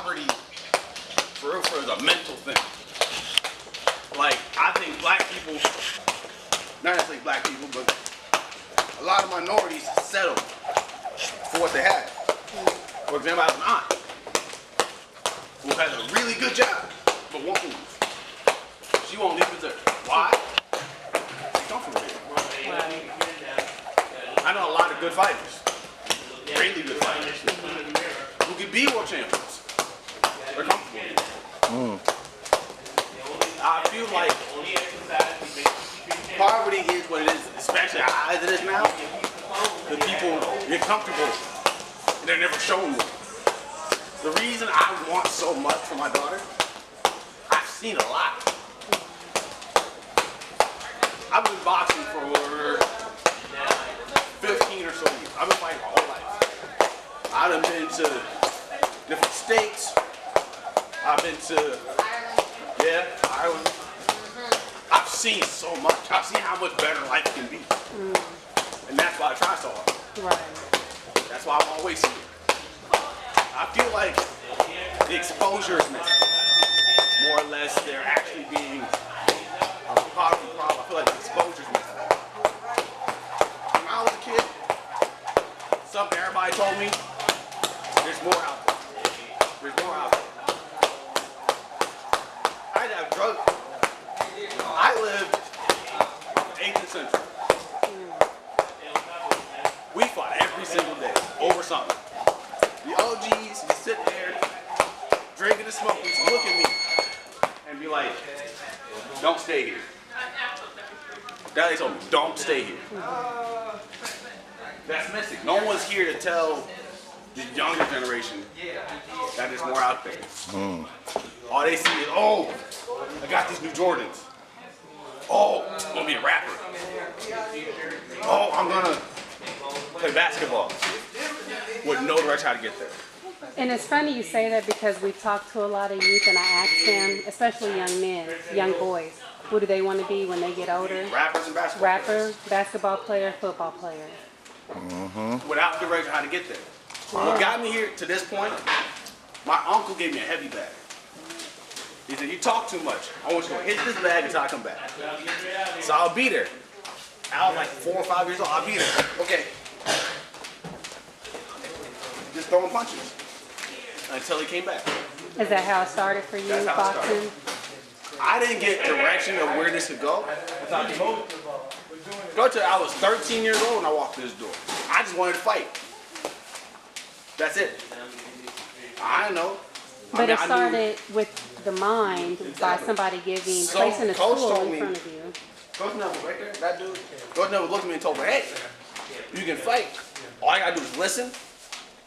poverty, for real, is a mental thing. Like, I think black people, not necessarily black people, but a lot of minorities settle for what they have. For example, I have an aunt who has a really good job, but won't move. She won't leave the earth. Why? They come from here. I know a lot of good fighters, really good fighters, who can be world champions. They're comfortable. I feel like poverty is what it is, especially as it is now. The people get comfortable and they're never shown me. The reason I want so much for my daughter, I've seen a lot. I've been boxing for 15 or so years. I've been fighting my whole life. I've been to different states. I've been to, Ireland. I've seen so much. I've seen how much better life can be. And that's why I try so hard. Right. That's why I'm always here. I feel like the exposure is missing. More or less, they're actually being a poverty problem. I feel like the exposure is missing. When I was a kid, something everybody told me, there's more out there. There's more out there. I didn't have drugs. I lived in the 18th century. We fought every single day over something. The OGs would sit there, drinking and smoking, look at me, and be like, don't stay here. Daddy told me, don't stay here. That's missing. No one's here to tell the younger generation that there's more out there. All they see is, oh, I got these new Jordans. Oh, I'm gonna be a rapper. Oh, I'm gonna play basketball. With no direction how to get there. And it's funny you say that because we've talked to a lot of youth and I asked them, especially young men, young boys, what do they want to be when they get older? Rappers and basketball Rapper, basketball player, football player. Without direction how to get there. What got me here to this point, my uncle gave me a heavy bag. He said, you talk too much. I want you to hit this bag until I come back. So I'll be there. I was like 4 or 5 years old. I'll be there. Okay. Just throwing punches until he came back. Is that how it started for you, That's how it boxing? I didn't get direction of where this could go. I was 13 years old when I walked through this door. I just wanted to fight. That's it. I know. But it started with the mind by somebody placing a stool in front of you. Coach Neville, right there, that dude. Coach Neville looked at me and told me, hey, you can fight. All I gotta do is listen.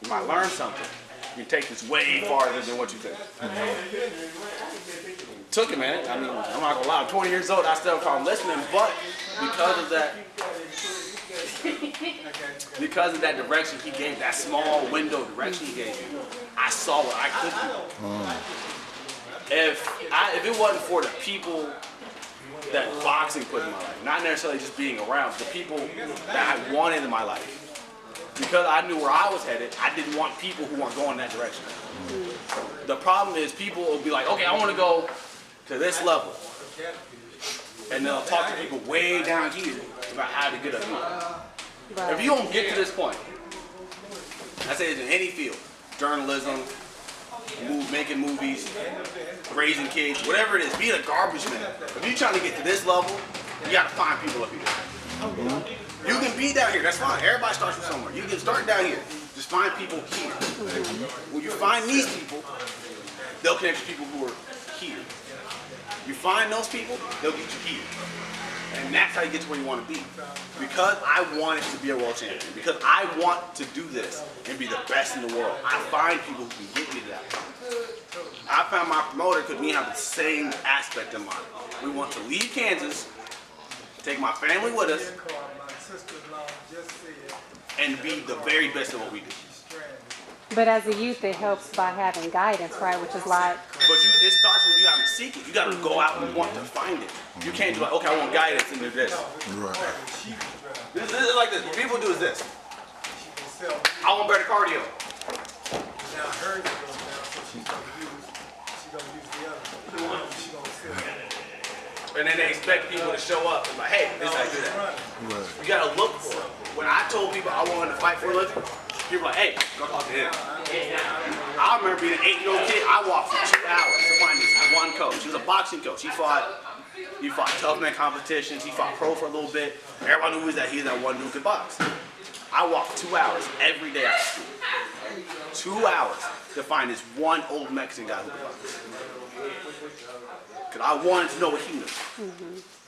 You might learn something. You can take this way farther than what you think. Took it, man. I mean, I'm not gonna lie. I'm 20 years old. I still call him listening, but because of that direction he gave, that small window direction he gave me, I saw what I could do. If it wasn't for the people that boxing put in my life, not necessarily just being around, the people that I wanted in my life. Because I knew where I was headed, I didn't want people who weren't going that direction. The problem is people will be like, okay, I want to go to this level. And they'll talk to people way down here about how to get up here. Right. If you don't get to this point, I say it's in any field, journalism, making movies, raising kids, whatever it is, being a garbage man. If you're trying to get to this level, you got to find people up here. You can be down here, that's fine. Everybody starts from somewhere. You can start down here. Just find people here. When you find these people, they'll connect to people who are here. You find those people, they'll get you here. And that's how you get to where you want to be. Because I wanted to be a world champion, because I want to do this and be the best in the world, I find people who can get me to that point. I found my promoter because we have the same aspect in mind. We want to leave Kansas, take my family with us, and be the very best at what we do. But as a youth, it helps by having guidance, right? Which is like... But it starts with you having to seek it. You got to go out and want to find it. You can't do like, okay, I want guidance and do this. Right. This is like this. What people do is this. I want better cardio. And then they expect people to show up and like, hey, this is how you do that. Right. You gotta look for it. When I told people I wanted to fight for a living, people were like, hey, go talk to him. I remember being an 8-year-old kid, I walked for 2 hours to find this one coach. He was a boxing coach. He fought tough man competitions. He fought pro for a little bit. Everybody knew that he was that one dude could box. I walked 2 hours every day after school. 2 hours to find this one old Mexican guy who could box. Because I wanted to know what he knew.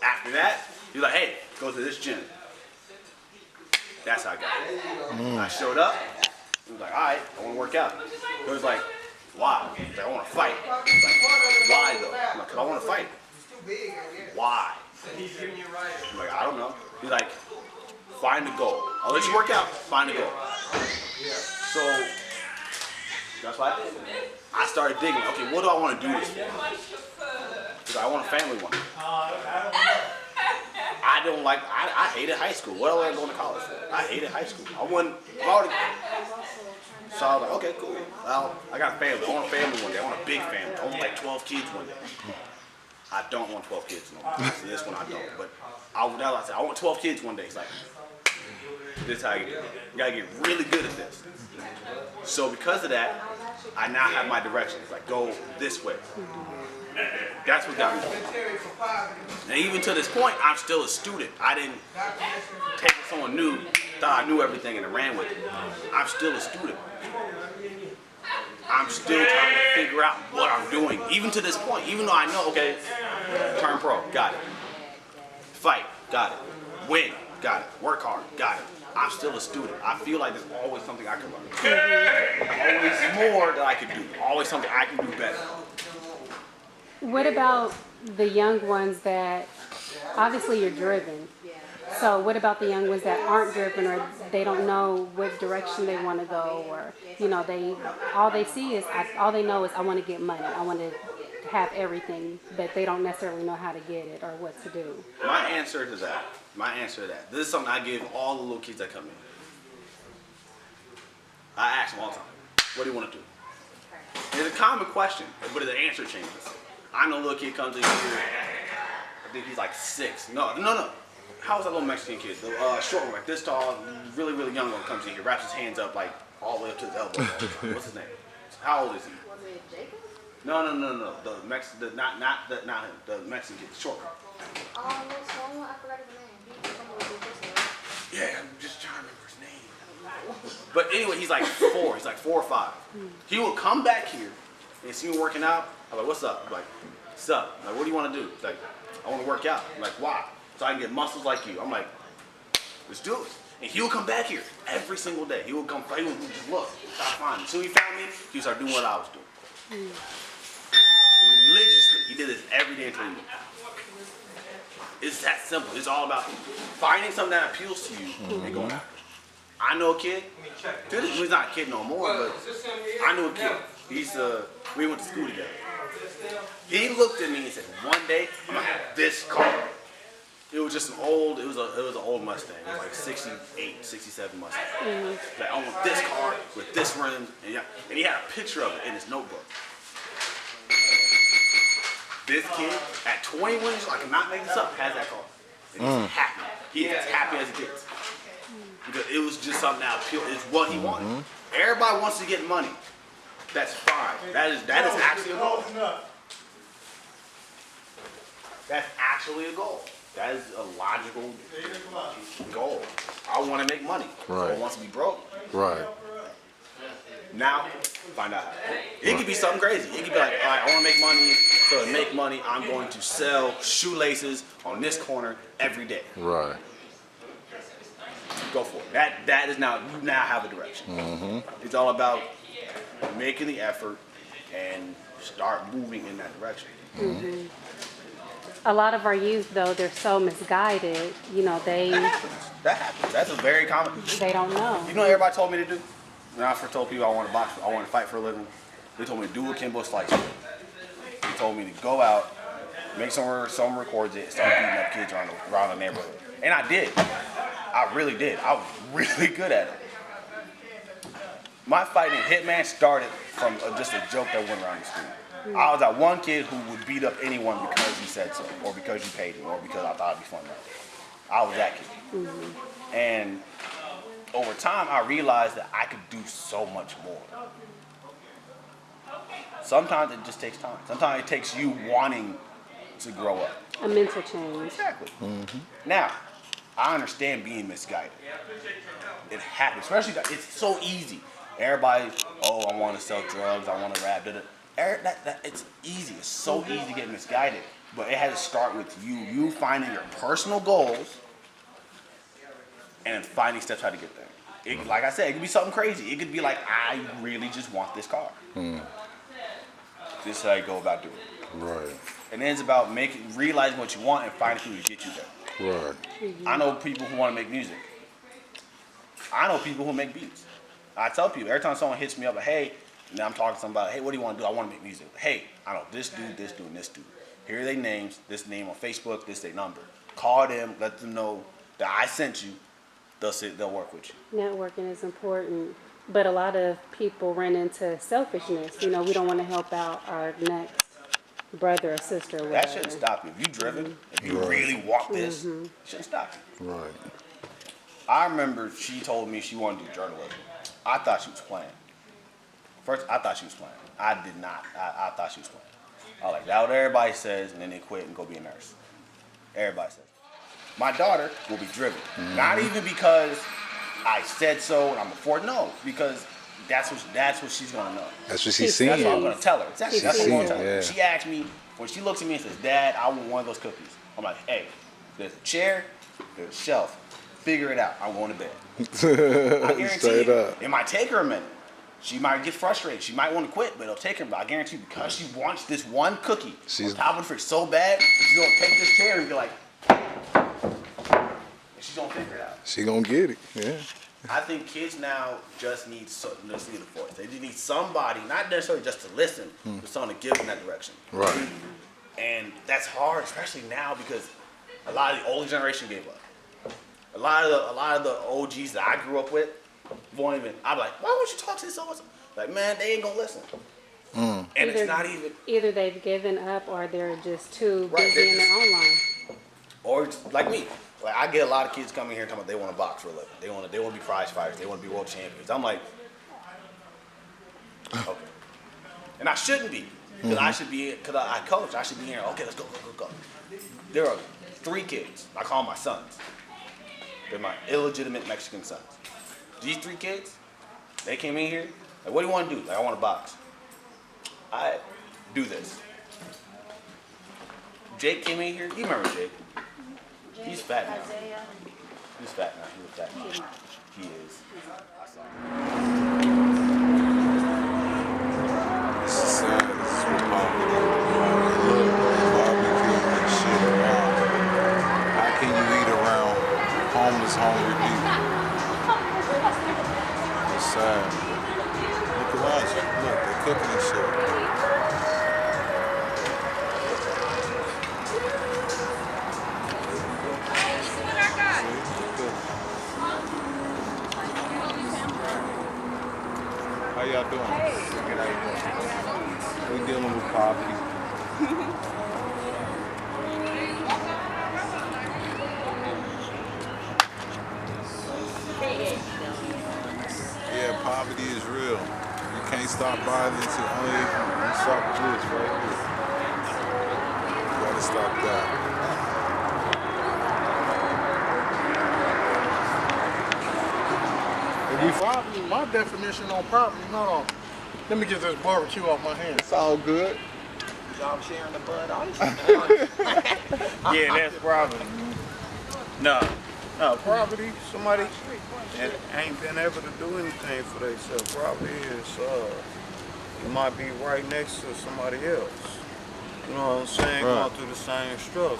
After that, he was like, hey, go to this gym. That's how I got it. I showed up. He was like, all right, I want to work out. He was like, why? He's like, I want to fight. He's like, why though? I'm like, because I want to fight. Why? I'm like, I don't know. He's like, find a goal. I'll let you work out. Find a goal. So that's what I did. I started digging. Okay, what do I want to do this for? Because I want a family one. I don't like. I hated high school. What am I going to college for? I hated high school. I wasn't. So I was like, okay, cool. Well, I got a family. I want a family one day. I want a big family. I want like 12 kids one day. I don't want 12 kids no more. So this one I don't. But I said, I want 12 kids one day. It's like, this is how you do it. You gotta get really good at this. So because of that, I now have my direction. It's like, go this way. That's what got me going. And even to this point, I'm still a student. I didn't take what someone new, thought I knew everything and ran with it. I'm still a student. I'm still trying to figure out what I'm doing. Even to this point, even though I know, okay, turn pro, got it. Fight, got it. Win, got it. Work hard, got it. I'm still a student. I feel like there's always something I can learn. Always more that I could do. Always something I can do better. What about the young ones that, obviously you're driven. So what about the young ones that aren't driven, or they don't know what direction they want to go, or, you know, all they see is, all they know is I want to get money. I want to have everything, but they don't necessarily know how to get it or what to do. My answer to that, this is something I give all the little kids that come in. I ask them all the time, what do you want to do? It's a common question, but the answer changes. I know a little kid comes in here, I think he's like 6. No. How's that little Mexican kid? The short one, like this tall, really, really young one comes in here, wraps his hands up like all the way up to his elbow. What's his name? How old is he? Was it Jacob? No. Not him. The Mexican kid, the short one. Oh, no, someone, I forgot his name. He was someone with this one. Yeah, I'm just trying to remember his name. But anyway, he's like 4. He's like 4 or 5. He will come back here and see me working out. I'm like, what's up? I'm like, what's up? I'm like, what do you want to do? He's like, I want to work out. I'm like, why? So I can get muscles like you. I'm like, let's do it. And he will come back here every single day. He will come, he will just look, stop finding. As soon as he found me, he would start doing what I was doing. Religiously. He did this every day until he moved. It's that simple. It's all about finding something that appeals to you and going after it. I know a kid. He's not a kid no more, but I knew a kid. We went to school together. He looked at me and said, one day I'm gonna have this car. It was just an old old Mustang. It was like 68, 67 Mustang. Like, I want this car with this rims, and he had a picture of it in his notebook. This kid, at 21 years old, I cannot make this up, has that car. And he's happy. He is as happy as he gets. Because it was just something that appealed. It's what he wanted. Everybody wants to get money. That's fine. That is actually a goal. That's actually a goal. That is a logical goal. I want to make money. Right. Someone wants to be broke. Right. Now, find out. It could be something crazy. It could be like, all right, I want to make money. So to make money, I'm going to sell shoelaces on this corner every day. Right. Go for it. That is now, you now have a direction. It's all about making the effort and start moving in that direction. A lot of our youth, though, they're so misguided. You know, That happens. That's a very common. they don't know. You know what everybody told me to do? When I first told people I want to box, I want to fight for a living, they told me to do what Kimbo Slice did. They told me to go out, make someone records it, start beating up kids around the neighborhood. And I did. I really did. I was really good at it. My fighting Hitman started from just a joke that went around the school. I was that one kid who would beat up anyone because he said so, or because you paid him, or because I thought it'd be fun. I was that kid. And over time, I realized that I could do so much more. Sometimes it just takes time. Sometimes it takes you wanting to grow up. A mental change. Exactly. Now, I understand being misguided. It happens, especially it's so easy. Everybody, oh, I want to sell drugs, I want to rap. It's easy. It's so easy to get misguided, but it has to start with you finding your personal goals and finding steps how to get there. Like I said, it could be something crazy. It could be like, I really just want this car. This is how you go about doing it. Right. And then it's about realizing what you want and finding people to get you there. Right. I know people who want to make music. I know people who make beats. I tell people every time someone hits me up, like, hey, and I'm talking to somebody, hey, what do you want to do? I want to make music. Hey, I know this dude, and this dude. Here are their names, this name on Facebook, this their number. Call them, let them know that I sent you. They'll work with you. Networking is important, but a lot of people run into selfishness. You know, we don't want to help out our next brother or sister or whatever. That shouldn't stop you. If you driven, if you really want this, it shouldn't stop you. Right. I remember she told me she wanted to do journalism. I thought she was playing. First, I thought she was playing. I did not. I thought she was playing. I was like, that's what everybody says, and then they quit and go be a nurse. Everybody says. My daughter will be driven. Not even because I said so and I'm afford. No, because that's what she's gonna know. That's what she's seeing. That's what I'm gonna tell her. Exactly. That's what I'm gonna tell her. Yeah. She asked me, when she looks at me and says, Dad, I want one of those cookies. I'm like, hey, there's a chair, there's a shelf. Figure it out. I'm going to bed. I guarantee Straight you, up. it might take her a minute. She might get frustrated. She might want to quit, but it'll take her. But I guarantee you, because she wants this one cookie on top of the fridge so bad, she's going to take this chair and be like, and she's going to figure it out. She gonna get it. Yeah. I think kids now just need a voice. They just need somebody, not necessarily just to listen, but someone to give them that direction. Right. And that's hard, especially now because a lot of the older generation gave up. A lot of the OGs that I grew up with won't even. I'm like, why won't you talk to this so-and-so? Like, man, they ain't gonna listen. And it's not even. Either they've given up or they're just too Right, busy in their own life. Or it's like me. Like I get a lot of kids coming here talking about they want to box for a living. They want to be prize fighters. They want to be world champions. I'm like, okay. And I shouldn't be, because I should be, because I coach. I should be here. Okay, let's go. There are 3 kids. I call them my sons. They're my illegitimate Mexican sons. These 3 kids, they came in here. Like, what do you want to do? Like, I want to box. I do this. Jake came in here. You remember Jake? He's fat now. He's fat now. He was fat now. He is. I saw him. This is sad. This is what Bobby did. Barbecue and shit around. How can you eat around homeless, hungry people? It's sad. Look around you. Look, they're cooking and shit. How y'all doing? We dealing with poverty. Yeah, poverty is real. You can't stop violence. You only stop this right here. You gotta stop that. Poverty, my definition on poverty, hold on. Let me get this barbecue off my hands. It's all good. Y'all sharing the bud ice? Yeah, that's poverty. No, poverty, somebody that ain't been able to do anything for themselves. Poverty is, you might be right next to somebody else. You know what I'm saying? Right. Going through the same struggle.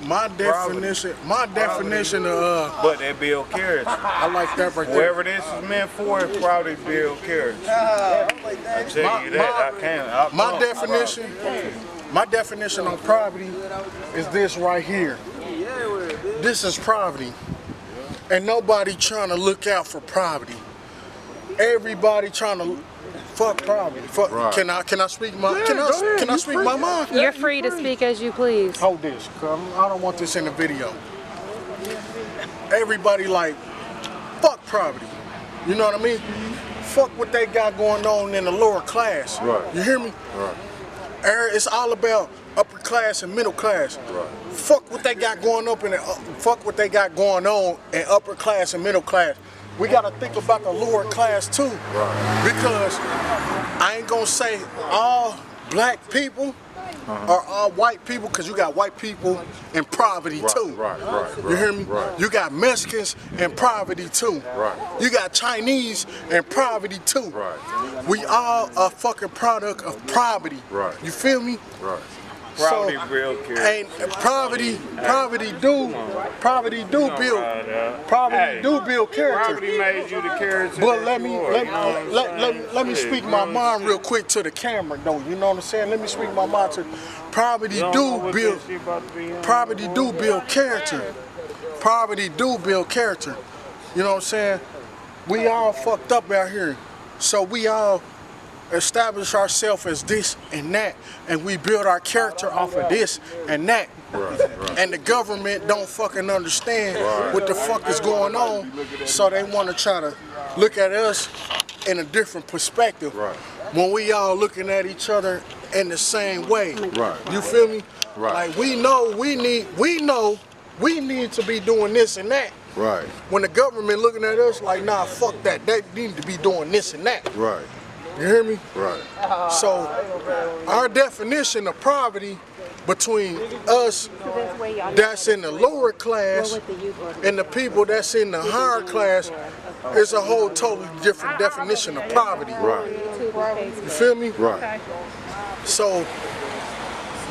My definition of, But that Bill Carriage, I like that right there. whoever this is meant for, it's probably Bill Carriage. I tell you that, I can't. My definition on poverty is this right here. This is poverty. And nobody trying to look out for poverty. everybody trying to fuck poverty. Fuck. Right. Can I speak my Yeah, can go ahead. I You speak free. my mind? You're free to speak as you please. Hold this, cuz I don't want this in the video. Everybody like, fuck poverty. You know what I mean? Fuck what they got going on in the lower class. Right. You hear me? Right. It's all about upper class and middle class. Right. Fuck what they got going up in the, fuck what they got going on in upper class and middle class. We gotta think about the lower class too. Right. Because I ain't gonna say all black people or all white people, because you got white people in poverty too. Right. You hear me? Right. You got Mexicans in poverty too. Right. You got Chinese in poverty too. Right. We all a fucking product of poverty. Right. You feel me? Right. Poverty real care. And poverty do build character. Poverty made you the character. But that you are, you know what I'm saying? let me speak my mind real quick to the camera though. You know what I'm saying? Let me speak my mind to poverty You don't know what that shit about to be on. Poverty do build character. Poverty do build character. You know what I'm saying? We all fucked up out here. So we all establish ourselves as this and that, and we build our character off of this and that. Right. And the government don't fucking understand what the fuck is going on, so they want to try to look at us in a different perspective. Right. When we all looking at each other in the same way. Right. You feel me? Right. Like we know we need to be doing this and that. Right. When the government looking at us like, nah, fuck that. They need to be doing this and that. Right. You hear me? Right. So our definition of poverty between us that's in the lower class and the people that's in the higher class is a whole totally different definition of poverty. Right. You feel me? Right. So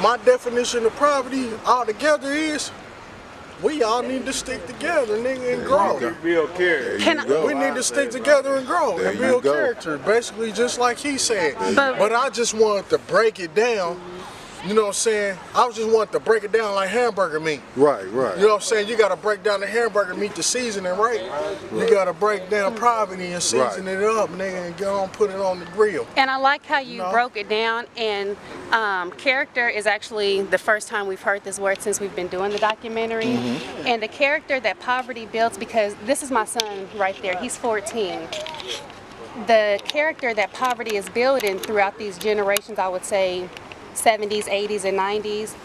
my definition of poverty altogether is we all need to stick together, nigga, and grow. Real care. Can I- We need to stick together and grow There and you build go. character, basically just like he said. But- But I just wanted to break it down, you know what I'm saying? I just wanted to break it down like hamburger meat. Right. You know what I'm saying? You gotta break down the hamburger meat to season it right. You gotta break down poverty and season it up, nigga, and go on put it on the grill. And I like how you No. broke it down, and character is actually the first time we've heard this word since we've been doing the documentary. And the character that poverty builds, because this is my son right there, he's 14. The character that poverty is building throughout these generations, I would say 70s, 80s, and 90s,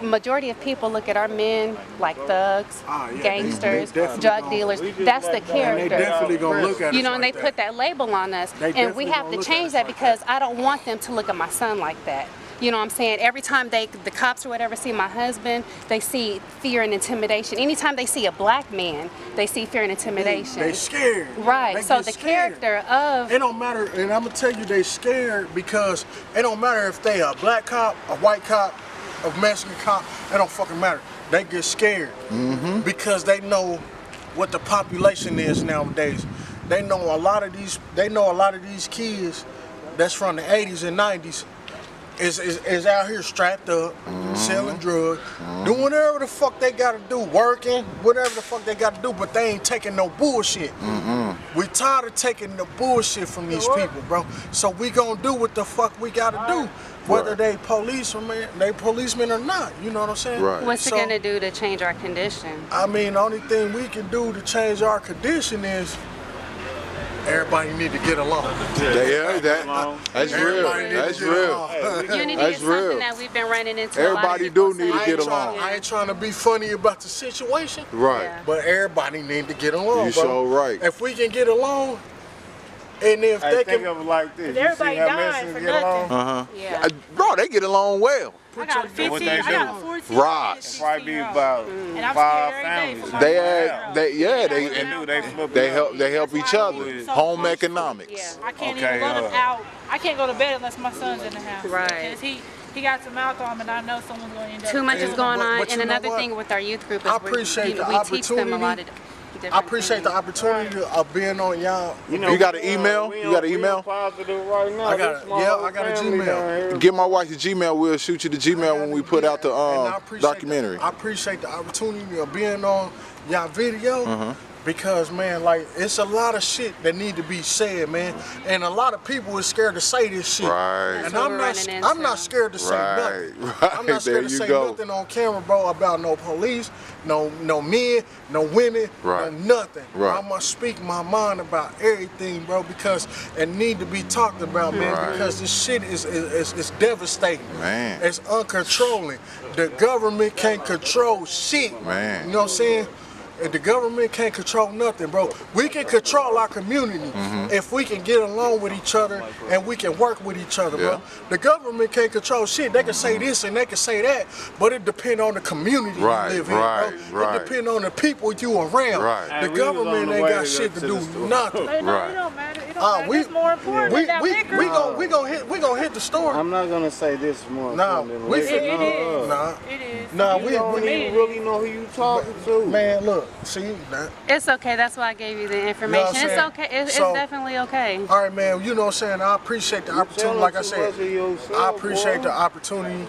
majority of people look at our men like thugs, Yeah, gangsters, they definitely drug gonna- dealers. That's the And they character. definitely gonna look at us You know, and they like put that label on us, They and we definitely have gonna to look at change us that like because I don't want them to look at my son like that. You know what I'm saying? Every time the cops or whatever see my husband, they see fear and intimidation. Anytime they see a black man, they see fear and intimidation. They scared. Right. They So get the scared. character of It don't matter, and I'm gonna tell you they scared because it don't matter if they a black cop, a white cop, a Mexican cop, it don't fucking matter. They get scared because they know what the population is nowadays. They know a lot of these kids that's from the 80s and 90s is out here strapped up, selling drugs, doing whatever the fuck they gotta do, working, whatever the fuck they gotta do, but they ain't taking no bullshit. We tired of taking the bullshit from these people, bro. So we gonna do what the fuck we gotta do, whether they policemen or not. You know what I'm saying? Right. what's it So, gonna do to change our condition? I mean, the only thing we can do to change our condition is everybody need to get along. That's real. Everybody need to That's get real. along. Unity That's is something real. that we've been running into. Everybody a lot of do need to get along. I ain't trying to be funny about the situation, Right. Yeah. but everybody need to get along, You bro. so right. If we can get along, and if Hey, they think can, of it like this. You Everybody see how dying Mexicans for get along? nothing. Yeah. Bro, they get along well. I got a 15, What they I got a do? 14. Right. and a Probably be 16-year-old. about And I'm 5 scared every day families. for my They girl. add, they yeah, What they they do, they flip they it help up. they help each other. So Home close. economics. Yeah. I can't Okay, even let him out. I can't go to bed unless my son's in the house. Right. Because he got some mouth on him, and I know someone's going to end up. Too much is Yeah, going but on, you and know another what? thing with our youth group is I appreciate the we teach them a lot of opportunity. different I appreciate the things. opportunity of being on y'all. You got an email? You got an email? Positive right now. I got This a- small yeah, I got a family Gmail. down here. Give my wife the Gmail. We'll shoot you the Gmail when we put out the And I appreciate documentary. I appreciate the opportunity of being on y'all video Because man, like it's a lot of shit that need to be said, man, and a lot of people is scared to say this shit. Right. And what I'm we're not. running I'm into. not scared to say Right, nothing. right. I'm not There scared to you say go. nothing on camera, bro, about no police, no men, no women, Right. no nothing. Right. I'm gonna speak my mind about everything, bro, because it need to be talked about, man. Right. Because this shit is devastating. Man. It's uncontrolling. The government can't control shit. Man. You know what I'm saying? If the government can't control nothing, bro. We can control our community if we can get along with each other and we can work with each other, bro. Yeah. The government can't control shit. They can say this and they can say that, but it depends on the community Right, you live in, right, bro. right. It depends on the people you around. Right. The Hey, we was government on the ain't way got to shit go to to do the store. nothing. But no, Right. it don't matter. It don't matter. That's more important we than that liquor. we gonna hit the store. I'm not gonna say this is more Nah, important than we liquor. fit- It is. Nah, It is. nah, You don't we even really know who you talking to. man, look, see, nah. It's okay. That's why I gave you the information. what I'm It's saying? okay. It's So- definitely okay. All right, man. You know what I'm saying? I appreciate the opportunity. Like I said, I appreciate the opportunity.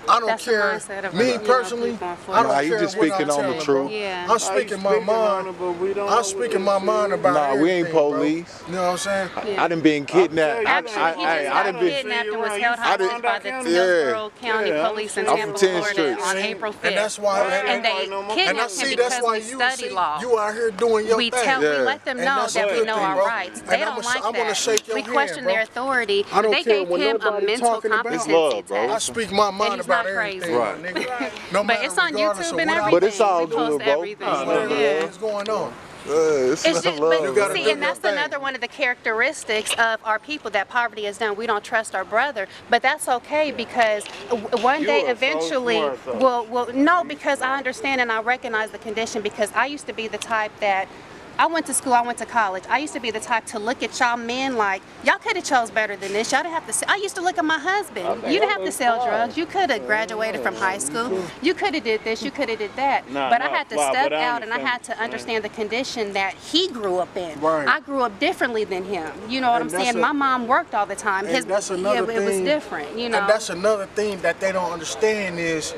I don't That's the care. mindset of, Me you know, personally, people on I don't Nah, you care just what speaking I'm on the telling, truth. bro. Yeah. I'm speaking my mind. I'm speaking my mind about Nah, we ain't everything, bro. police. You know what I'm saying? I done been kidnapped. Actually, he just I got done been. kidnapped and was held I did- hostage by the Yeah. Hillsborough County Yeah, Police in I'm Tampa, from 10th Florida Street. on April 5th. And that's why. And they And I kidnapped see him that's because why we you study see law. you out here doing your We thing. tell, Yeah. we let them And know that's a that we good know thing, our bro. rights. And They I'm don't gonna- like I wanna that. shake your We hand, question bro. their authority. I don't They care gave what him a nobody mental talking about. competency It's love, bro. I test. speak my mind he's about not crazy. everything, Right. my nigga. Right. No But matter it's on regardless YouTube of and what I- everything. But it's all we post good, bro. everything. Whatever Yeah. is going on. It's It's not just, love. You gotta but do see, and your that's thing. another one of the characteristics of our people that poverty has done. We don't trust our brother, but that's okay because one You day, are so eventually, smart, though. we'll no, because I understand and I recognize the condition. Because I used to be the type that. I went to school, I went to college. I used to be the type to look at y'all men like, y'all could have chose better than this. Y'all didn't have to, I used to look at my husband. You didn't have to sell drugs. You could have graduated from high school. You could have did this, you could have did that. Nah, But I nah, had to fly, step but I out and I had understand to what you're understand the condition that he grew up in. Right. I grew up differently than him. You know what And I'm that's saying? a- My mom worked all the time. And that's another it was thing. different, you know. And that's another thing that they don't understand is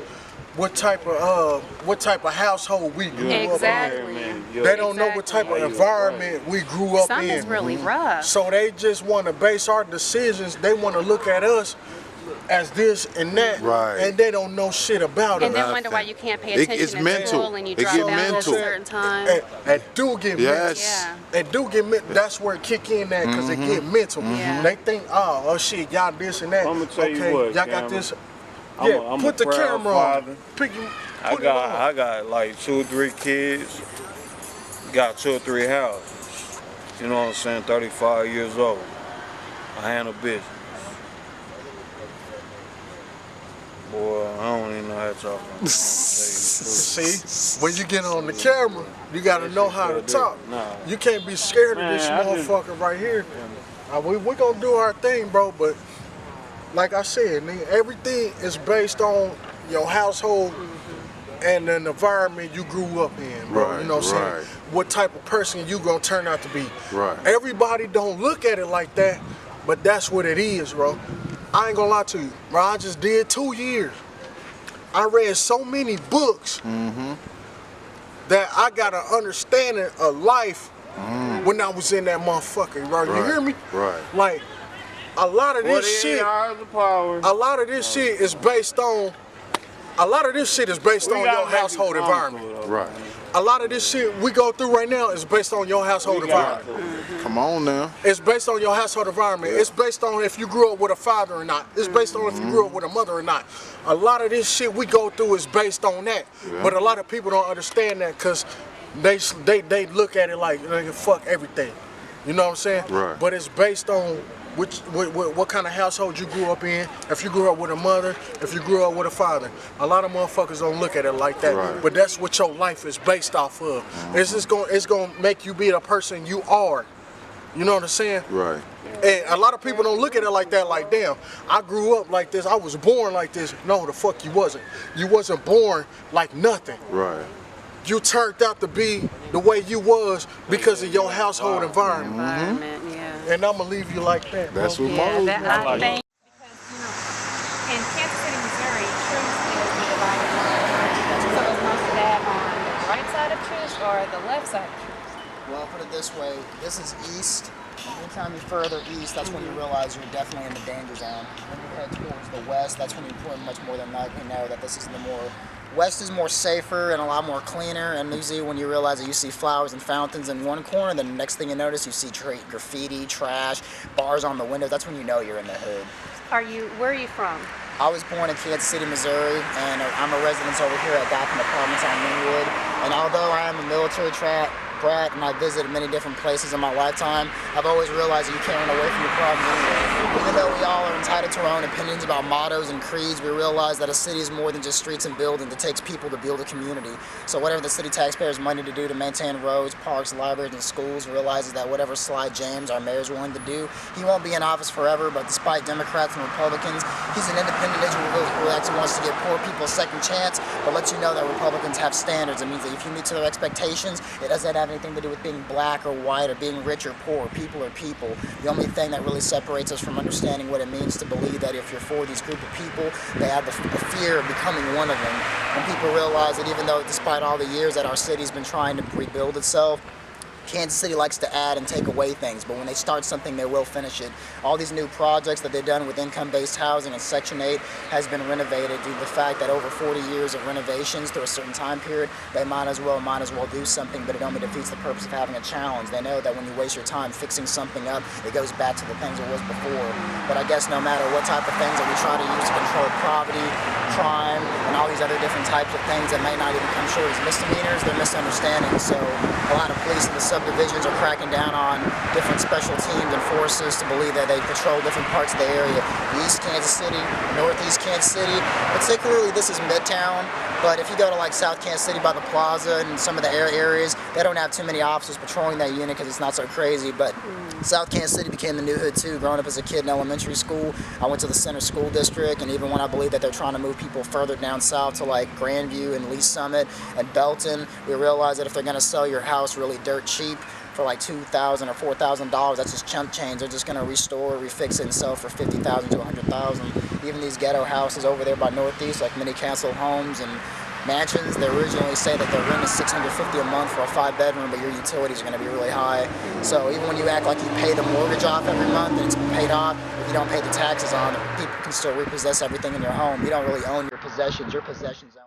what type of household we grew up in. Exactly. They don't know what type of environment we grew up Some in. is really rough. So they just want to base our decisions. They want to look at us as this and that, Right. and they don't know shit about And it. then wonder why you can't pay It- attention it's in mental. school and you It drop get out at a mental. certain time. And do get Yes. Yeah. and do get mental. That's where it kick in that because it get mental. Yeah. They think, oh shit, y'all this and that. I'ma tell you okay, what, y'all got Cameron. this. I'm Yeah, a put the proud camera father. on. Put I it on. got like 2 or 3 kids. Got 2 or 3 houses. You know what I'm saying? 35 years old. I handle business. Boy, I don't even know how to talk on the phone, to tell you the truth. See, when you get on the camera, you got to know how to talk. Nah. You can't be scared of this Man, I just- motherfucker right here. We're going to do our thing, bro, but like I said, nigga, everything is based on your household and the environment you grew up in, bro. Right, you know what I'm right. saying? What type of person you going to turn out to be. Right. Everybody don't look at it like that, but that's what it is, bro. I ain't gonna lie to you, bro. I just did 2 years. I read so many books that I got an understanding of life when I was in that motherfucker, bro. You Right, hear me? right. Like, a lot of this 48 shit, hours of power. a lot of this shit is based on, a lot of this shit is based We on gotta your make it household environment. comfortable, though. Right. A lot of this shit we go through right now is based on your household We got environment. to. Come on now. It's based on your household environment. It's based on if you grew up with a father or not. It's based on if you grew up with a mother or not. A lot of this shit we go through is based on that. But a lot of people don't understand that because they look at it like, nigga, fuck everything. You know what I'm saying? Right. But it's based on what kind of household you grew up in. If you grew up with a mother, if you grew up with a father. A lot of motherfuckers don't look at it like that. Right. But that's what your life is based off of. It's gonna make you be the person you are. You know what I'm saying? Right. And a lot of people don't look at it like that, like, damn, I grew up like this, I was born like this. No, the fuck you wasn't. You wasn't born like nothing. Right. You turned out to be the way you was because of your household environment. Environment, yeah. And I'm gonna leave you like that, bro. That's what Yeah, Moses that was. I think because in Kansas City, Missouri, truth is the dividing line. So is most of that on the right side of truth or the left side of truth? Well, put it this way, this is east. Anytime you're further east, that's when you realize you're definitely in the danger zone. When you head towards the west, that's when you pretty much more than likely know that this is the more west is more safer and a lot more cleaner. And usually when you realize that you see flowers and fountains in one corner, then the next thing you notice, you see graffiti, trash, bars on the windows. That's when you know you're in the hood. Where are you from? I was born in Kansas City, Missouri, and I'm a resident over here at Gotham Apartments on Linwood. And although I am a military brat and I visited many different places in my lifetime, I've always realized that you can't run away from your problems anyway. Even though we all are entitled to our own opinions about mottos and creeds, we realize that a city is more than just streets and buildings. It takes people to build a community. So whatever the city taxpayers' money to do to maintain roads, parks, libraries, and schools, realizes that whatever Sly James, our mayor, is willing to do, he won't be in office forever, but despite Democrats and Republicans, he's an independent individual who actually wants to give poor people a second chance, but lets you know that Republicans have standards. It means that if you meet to their expectations, it doesn't have anything to do with being black or white or being rich or poor. People are people. The only thing that really separates us from understanding what it means to believe that if you're for these group of people, they have the fear of becoming one of them. When people realize that even though despite all the years that our city's been trying to rebuild itself, Kansas City likes to add and take away things, but when they start something, they will finish it. All these new projects that they've done with income-based housing and Section 8 has been renovated due to the fact that over 40 years of renovations through a certain time period, they might as well do something, but it only defeats the purpose of having a challenge. They know that when you waste your time fixing something up, it goes back to the things it was before. But I guess no matter what type of things that we try to use to control poverty, crime, and all these other different types of things that may not even come short as misdemeanors, they're misunderstandings. So a lot of police in the subdivisions are cracking down on different special teams and forces to believe that they patrol different parts of the area. East Kansas City, Northeast Kansas City, particularly this is Midtown, but if you go to like South Kansas City by the plaza and some of the areas, they don't have too many officers patrolling that unit because it's not so crazy, but South Kansas City became the new hood too. Growing up as a kid in elementary school, I went to the Center School District, and even when I believe that they're trying to move people further down south to like Grandview and Lee Summit and Belton, we realize that if they're going to sell your house really dirt cheap for like $2,000 or $4,000, that's just chump change. They're just going to restore, refix it, and sell for $50,000 to $100,000. Even these ghetto houses over there by Northeast, like many council homes and mansions, they originally say that their rent is $650 a month for a 5-bedroom, but your utilities are going to be really high. So even when you act like you pay the mortgage off every month and it's paid off, if you don't pay the taxes on it, people can still repossess everything in your home. You don't really own your possessions own.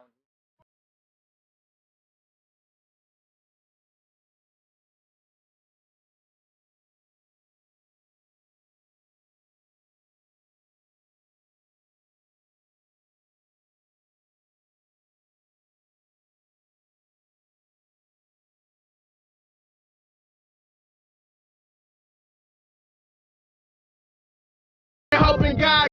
Hoping God